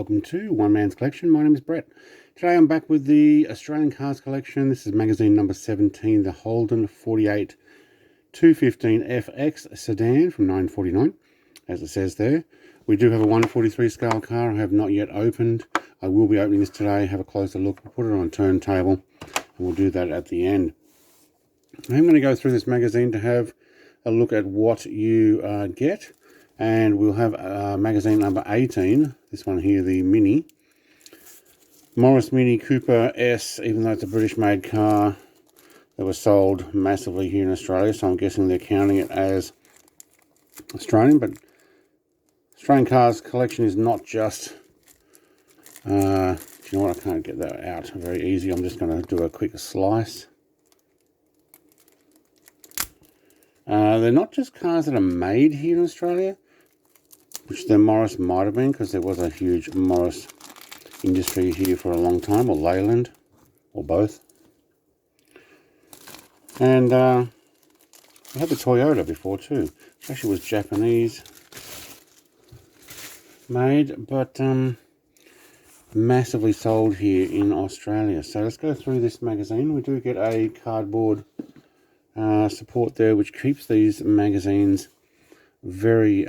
welcome to One Man's Collection. My name is Brett. Today I'm back with the Australian Cars Collection. This is magazine number 17, the Holden 48 215 FX Sedan from 1949, as it says there. We do have a 143 scale car I have not yet opened. I will be opening this today, have a closer look, we'll put it on a turntable, and we'll do that at the end. I'm going to go through this magazine to have a look at what you get. And we'll have magazine number 18, this one here, the Mini. Morris Mini Cooper S, even though it's a British-made car, that was sold massively here in Australia, so I'm guessing they're counting it as Australian. But Australian Cars Collection is not just... do you know what, I can't get that out very easy. I'm just going to do a quick slice. They're not just cars that are made here in Australia, which the Morris might have been, because there was a huge Morris industry here for a long time, or Leyland, or both. And I had the Toyota before too. It actually was Japanese made, but massively sold here in Australia. So let's go through this magazine. We do get a cardboard support there, which keeps these magazines very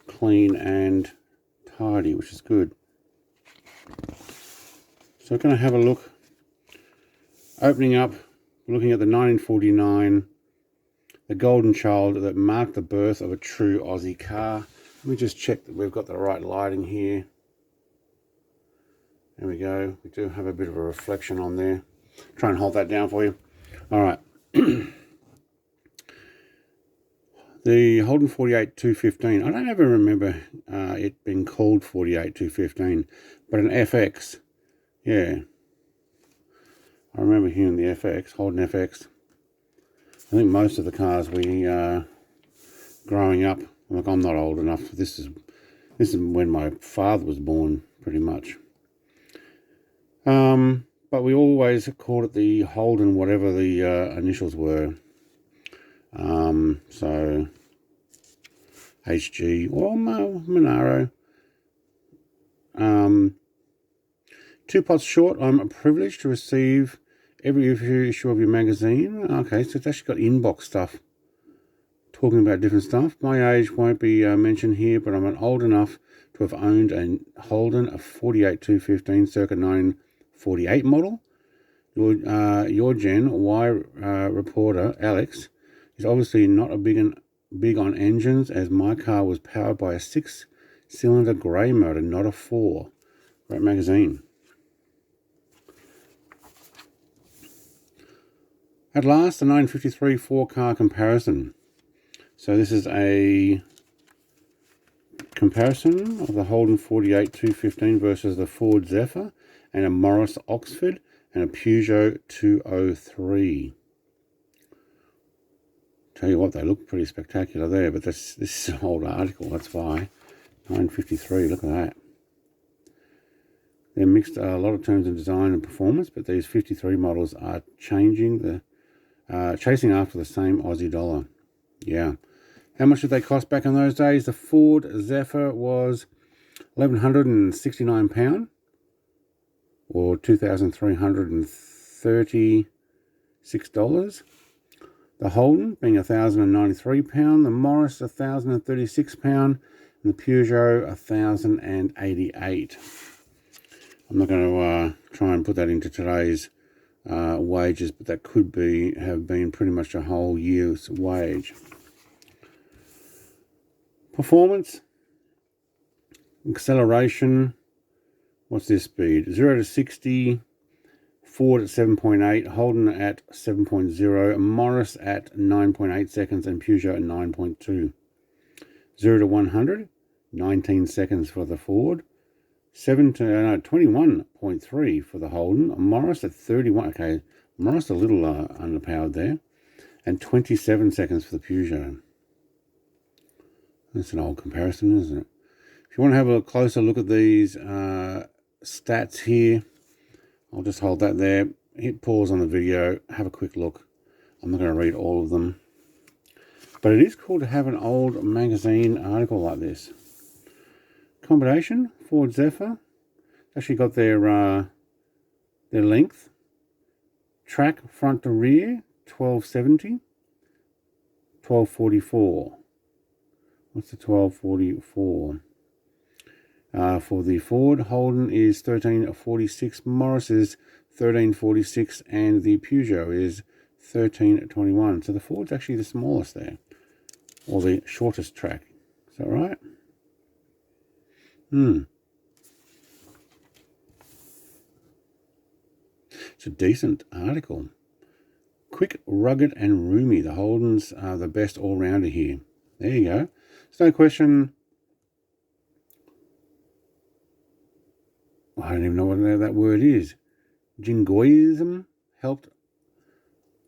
clean and tidy, which is good. So we're going to have a look. Opening up, looking at the 1949, the golden child that marked the birth of a true Aussie car. Let me just check that we've got the right lighting here. There we go. We do have a bit of a reflection on there. Try and hold that down for you. All right. The Holden 48 215. I don't ever remember it being called 48 215, but an FX. Yeah. I remember hearing the FX, Holden FX. I think most of the cars we growing up, like, I'm not old enough. This is when my father was born, pretty much. But we always called it the Holden, whatever the initials were. So HG or Monaro. 2 pots short. I'm privileged to receive every issue of your magazine. Okay, so it's actually got inbox stuff talking about different stuff. My age won't be mentioned here, but I'm old enough to have owned a Holden, a 48 215 circa 948 model. Your Gen Y reporter Alex is obviously not a big on engines, as my car was powered by a 6-cylinder grey motor, not a 4. Great magazine. At last, the 1953 4-car comparison. So this is a comparison of the Holden 48 215 versus the Ford Zephyr and a Morris Oxford and a Peugeot 203. Tell you what, they look pretty spectacular there, but this is an old article, that's why. 1953, look at that. They're mixed a lot of terms in design and performance, but these 53 models are chasing after the same Aussie dollar. Yeah. How much did they cost back in those days? The Ford Zephyr was £1,169, or $2,336. The Holden being £1,093, the Morris £1,036, and the Peugeot £1,088. I'm not going to try and put that into today's wages, but that could have been pretty much a whole year's wage. Performance, acceleration. What's this speed? 0 to 60. Ford at 7.8, Holden at 7.0, Morris at 9.8 seconds, and Peugeot at 9.2. 0 to 100, 19 seconds for the Ford. 21.3 for the Holden. Morris at 31. Okay, Morris a little underpowered there. And 27 seconds for the Peugeot. That's an old comparison, isn't it? If you want to have a closer look at these stats here, I'll just hold that there, hit pause on the video, have a quick look. I'm not going to read all of them. But it is cool to have an old magazine article like this. accommodation, Ford Zephyr. Actually got their length. Track front to rear, 1270. 1244. What's the 1244? For the Ford, Holden is 1346, Morris is 1346, and the Peugeot is 1321. So the Ford's actually the smallest there, or the shortest track. Is that right? It's a decent article. Quick, rugged, and roomy. The Holdens are the best all-rounder here. There you go. There's no question. I don't even know what that word is. Jingoism helped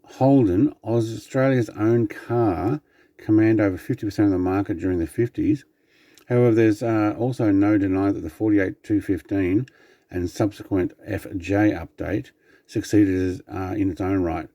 Holden, Australia's own car, command over 50% of the market during the 50s. However, there's also no denying that the 48-215 and subsequent FJ update succeeded in its own right.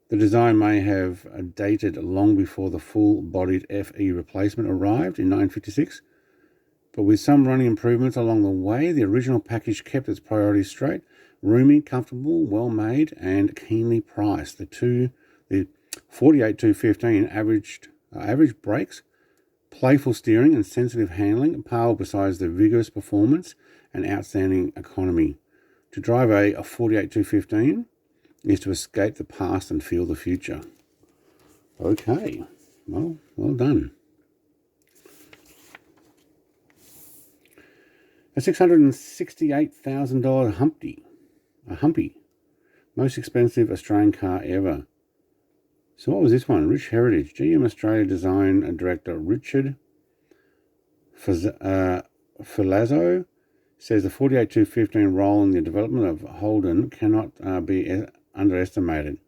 The design may have dated long before the full-bodied FE replacement arrived in 1956, but with some running improvements along the way, the original package kept its priorities straight: roomy, comfortable, well-made, and keenly priced. The 48-215 average brakes, playful steering, and sensitive handling pale beside the vigorous performance and outstanding economy. To drive a 48-215 is to escape the past and feel the future. Okay, well done. A $668,000 Humpy, most expensive Australian car ever. So what was this one? Rich Heritage. GM Australia Design Director Richard Filazzo says the 48-215 role in the development of Holden cannot be underestimated.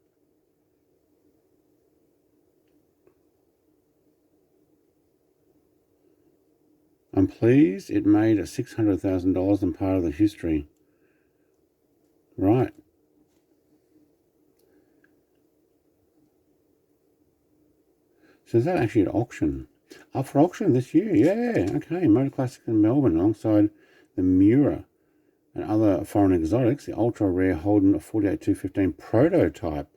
I'm pleased it made $600,000 and part of the history. Right. So is that actually at auction? Up for auction this year? Yeah, okay. Motor Classic in Melbourne alongside the Miura and other foreign exotics, the ultra-rare Holden 48-215 prototype.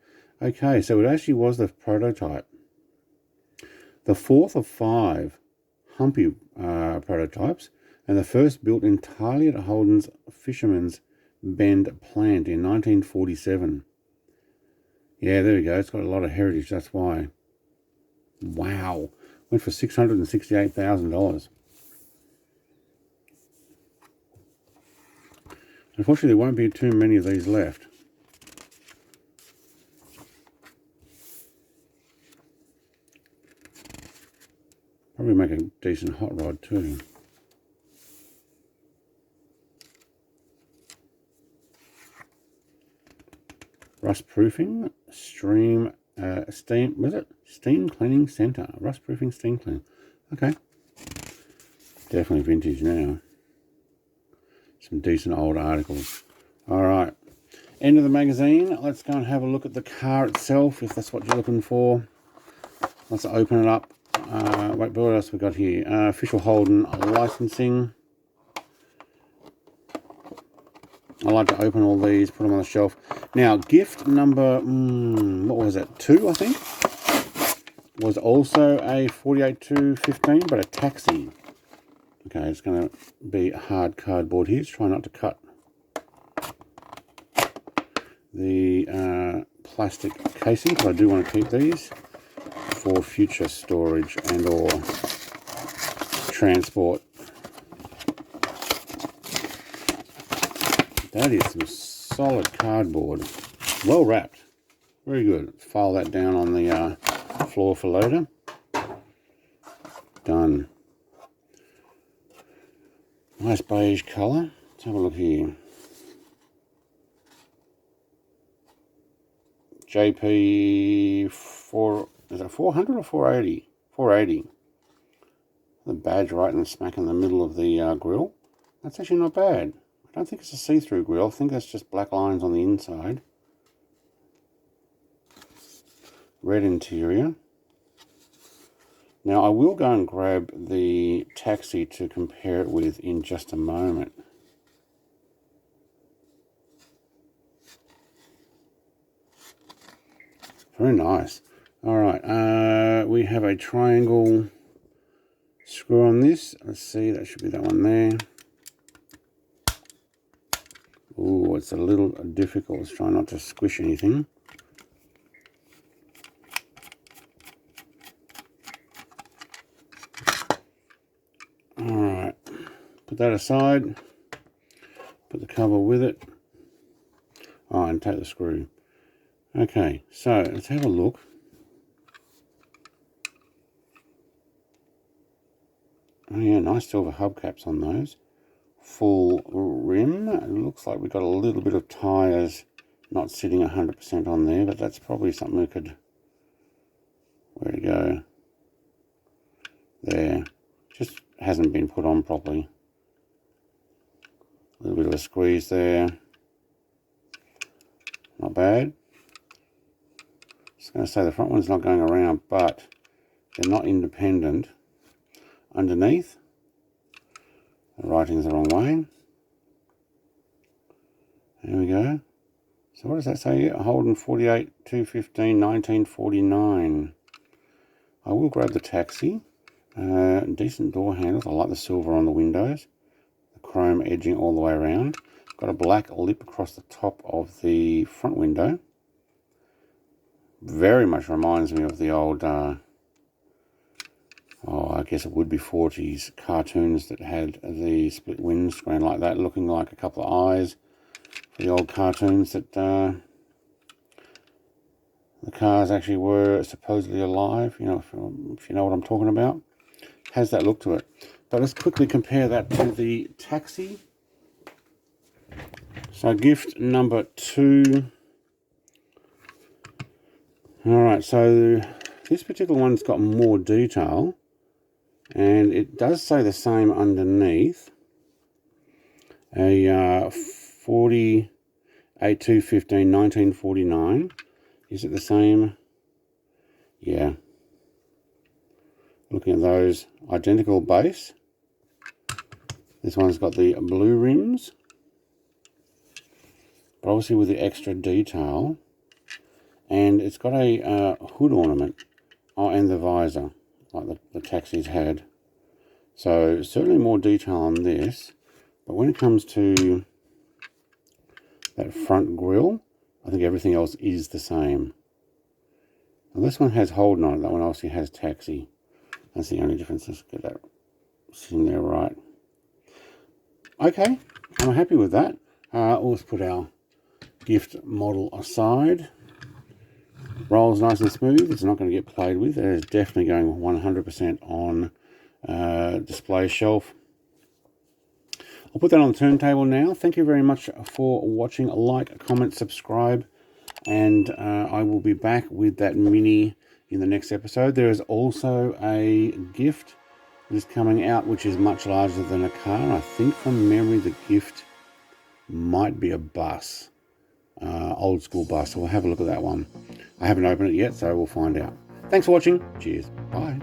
Okay, so it actually was the prototype. The fourth of 5 Humpy prototypes, and the first built entirely at Holden's Fisherman's Bend plant in 1947. Yeah, there we go. It's got a lot of heritage, that's why. Wow. Went for $668,000. Unfortunately, there won't be too many of these left. Probably make a decent hot rod too. Rust proofing, steam cleaning center. Rust proofing, steam cleaning. Okay. Definitely vintage now. Some decent old articles. All right. End of the magazine. Let's go and have a look at the car itself, if that's what you're looking for. Let's open it up. Wait, what else we got here? Official Holden licensing. I like to open all these, put them on the shelf. Now, gift number, what was it? 2, I think, was also a 48-215, but a taxi. Okay, it's going to be hard cardboard here. Just try not to cut the plastic casing, because I do want to keep these for future storage and or transport. That is some solid cardboard. Well wrapped. Very good. File that down on the floor for later. Done. Nice beige colour. Let's have a look here. JP 4, is it 400 or 480? 480. The badge right in the smack in the middle of the grill. That's actually not bad. I don't think it's a see-through grill. I think that's just black lines on the inside. Red interior. Now I will go and grab the taxi to compare it with in just a moment. Very nice. All right, we have a triangle screw on this. Let's see, that should be that one there. Oh, it's a little difficult. Let's try not to squish anything. All right, put that aside. Put the cover with it. Oh, and take the screw. Okay, so let's have a look. Oh yeah, nice silver hubcaps on those. Full rim. It looks like we've got a little bit of tyres not sitting 100% on there, but that's probably something we could... Where to go? There. Just hasn't been put on properly. A little bit of a squeeze there. Not bad. Just going to say the front one's not going around, but they're not independent. Underneath, the writing's the wrong way. There we go. So what does that say here? Holden 48, 215, 1949. I will grab the taxi. Decent door handles. I like the silver on the windows. The chrome edging all the way around. Got a black lip across the top of the front window. Very much reminds me of the old, I guess it would be 40s cartoons that had the split windscreen like that, looking like a couple of eyes for the old cartoons that the cars actually were supposedly alive, you know, if you know what I'm talking about. Has that look to it. But let's quickly compare that to the taxi. So gift number 2. Alright, so this particular one's got more detail, and it does say the same underneath. A 48 215 1949. Is it the same? Yeah. Looking at those, identical base. This one's got the blue rims, but obviously with the extra detail. And it's got a hood ornament, and the visor, like the taxis had. So certainly more detail on this, but when it comes to that front grille, I think everything else is the same. Now this one has Holden on it, that one obviously has taxi. That's the only difference. Let's get that sitting there right. Okay, I'm happy with that. Let's put our gift model aside. Rolls nice and smooth. It's not going to get played with. It is definitely going 100% on display shelf. I'll put that on the turntable now. Thank you very much for watching. Like, comment, subscribe, and I will be back with that Mini in the next episode. There is also a gift that is coming out, which is much larger than a car. I think from memory the gift might be a bus. Old school bus. So we'll have a look at that one. I haven't opened it yet, so we'll find out. Thanks for watching. Cheers. Bye.